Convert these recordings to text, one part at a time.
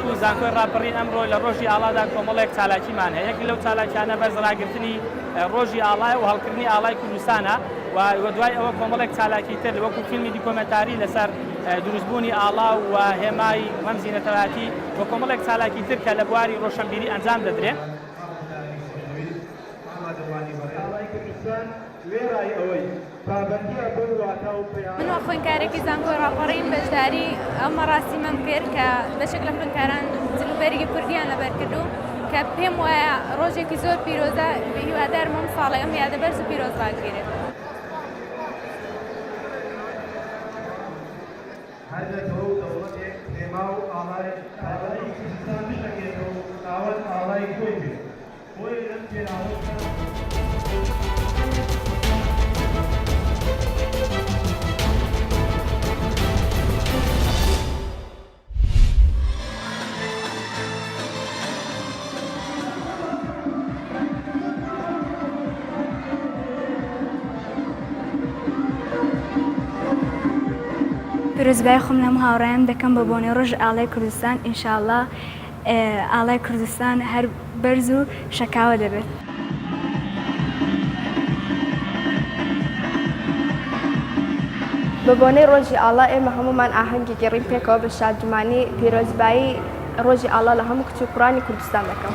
وەکو زانکۆی ڕاپەڕین ئەمڕۆ لە ڕۆژی ئاڵادا کۆمەڵێک چالاکیمان هەیە یەک لەو چالاکیانە بەرز ڕاگررتنی ڕۆژی ئاڵای و هەڵکردنی ئاڵای کوردستانە و دوای ئەوە کۆمەڵێک چالاکی تر وەکو فیلمی دیکۆمەنتاری لەسەر دروستبوونی ئاڵا و هێمای ڕەمزی نەتەواتی و کۆمەڵێک چالاکی تر کە لە بواری ڕۆشنبیری ئەنجام دەدرێت. من و خوێندکارێکی زانکۆی ڕاپەڕین بەشداری ئەم مەڕاستیمەم کرد کە بەشێک لە خوێندکاران جلوبەرێکی کوردیان لەبەر کردو کە پێم وایە ڕۆژێکی زۆر پیرۆزە هیوادارم ئەم ساڵی ئەم یادەبەرز و پیرۆز ڕاگیرێت. پیرۆزبای خۆم لەم هاوڕێیان دەکەم بە بۆنەی ڕۆژ ئاڵای کوردستان ئینشاءالله ئاڵای کوردستان هەر بەرز و شەکاوە دەبێت. بە بۆنەی ڕۆژی ئاڵا ئێمە هەمومان ئاهەنگی گەڕین پێکەوە بە شادمانی پیرۆزبایی ڕۆژی ئاڵا لە هەموو کچ و کوڕانی کوردستان دەکەم.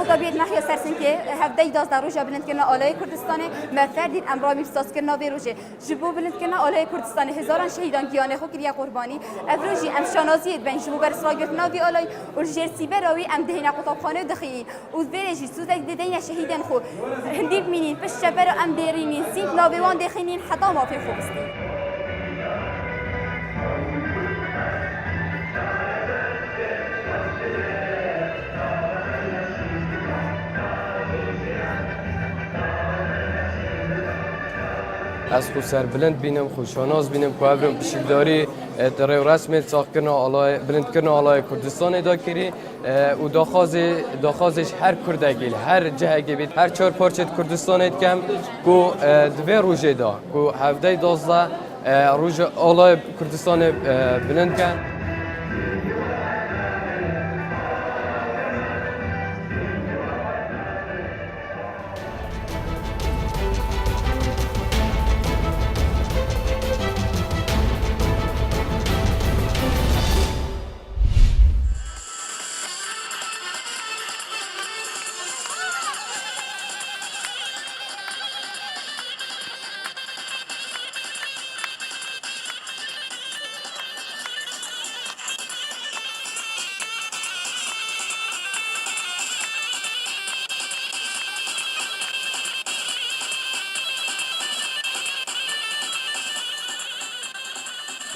خطابیت مخی سرسن که هفته داز در روزا بلند کردن آلای کردستان مفردین امرامی فساس کردن به روزه جبو بلند کردن آلای کردستان هزاران شهیدان گیانه خو کریا قربانی افروجی ام شانازی بین جبو بر سراغت ناوی آلای ورجرسی براوی ام دهنا قطابخانه دخیل و برجی سودک ددین شهیدان خو هندی بمینین پس شبر ام بیرینین سیب ناویوان دخینین حتی ما فی خوبستی. از خود سربلند بینم خوشاناز بینم که ابرم پشتیبداری در رسم ساخت کردن آلای بلند کردن آلای کردستان ادا کردی و داخازش هر کردگیل هر جهگی بید هر چهار پارچه کردستان اید کم که دوی روزه دا که هفته 12 روز آلای کردستان بلند کن.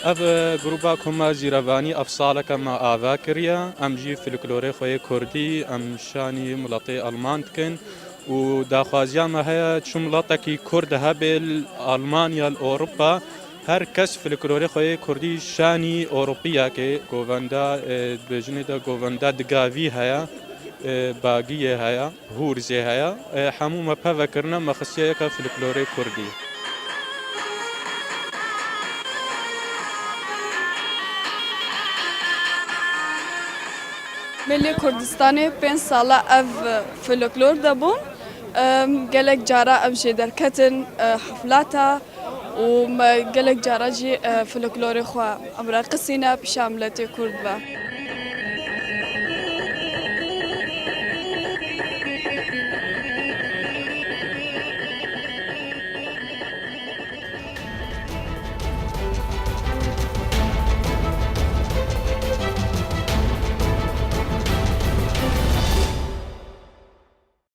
اف گروپا کما زیروانی افصال کما آوا کریا ام جی فلکلوری خوی کردی ام شانی ملتی آلمان کن و داخوازیا ما هیا شملتا کی کرد هبل آلمانیا اروپا هر کس فلکلوری خوی کردی شانی اروپیا که گووندا بجنی دا گووندا دگاوی هیا باقی هیا هورزی هیا همو ما پاوکرنا مخصیه که فلکلوری کردی. ملی کردستان 5 ساله اف فولکلور دبون گلک جارا ام جدر کتن حفلاتا و گلک جارا جی فولکلور خو امرا قصینا بشاملت کرد با